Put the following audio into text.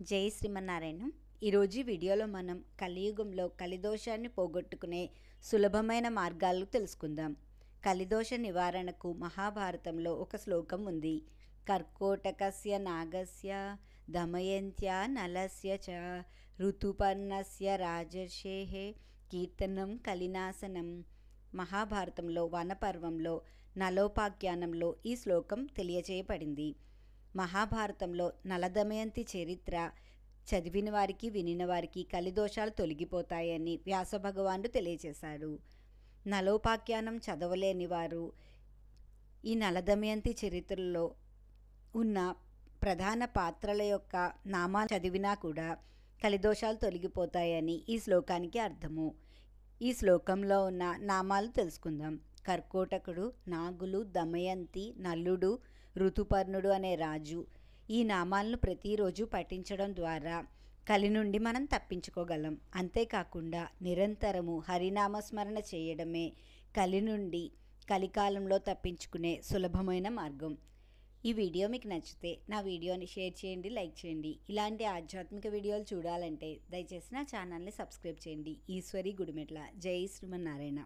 జై శ్రీమన్నారాయణ. ఈరోజు ఈ వీడియోలో మనం కలియుగంలో కలిదోషాన్ని పోగొట్టుకునే సులభమైన మార్గాలు తెలుసుకుందాం. కలిదోష నివారణకు మహాభారతంలో ఒక శ్లోకం ఉంది. కర్కోటకస్య నాగస్య దమయంత్యా నలస్య చ ఋతుపర్ణస్య రాజర్షేః కీర్తనం కలినాశనం. మహాభారతంలో వనపర్వంలో నలోపాఖ్యానంలో ఈ శ్లోకం తెలియజేయబడింది. మహాభారతంలో నలదమయంతి చరిత్ర చదివిన వారికి వినిన వారికి కలిదోషాలు తొలగిపోతాయని వ్యాసభగవానుడు తెలియజేశాడు. నలోపాఖ్యానం చదవలేని వారు ఈ నలదమయంతి చరిత్రలో ఉన్న ప్రధాన పాత్రల యొక్క నామాలు చదివినా కూడా కలిదోషాలు తొలగిపోతాయని ఈ శ్లోకానికి అర్థము. ఈ శ్లోకంలో ఉన్న నామాలు తెలుసుకుందాం. కర్కోటకుడు, నాగులు, దమయంతి, నలుడు, ఋతుపర్ణుడు అనే రాజు. ఈ నామాలను ప్రతిరోజు పఠించడం ద్వారా కలి నుండి మనం తప్పించుకోగలం. అంతేకాకుండా నిరంతరము హరినామస్మరణ చేయడమే కలి నుండి కలికాలంలో తప్పించుకునే సులభమైన మార్గం. ఈ వీడియో మీకు నచ్చితే నా వీడియోని షేర్ చేయండి, లైక్ చేయండి. ఇలాంటి ఆధ్యాత్మిక వీడియోలు చూడాలంటే దయచేసి నా ఛానల్ని సబ్స్క్రైబ్ చేయండి. ఈశ్వరి గుడిమెట్ల. జై శ్రీమన్నారాయణ.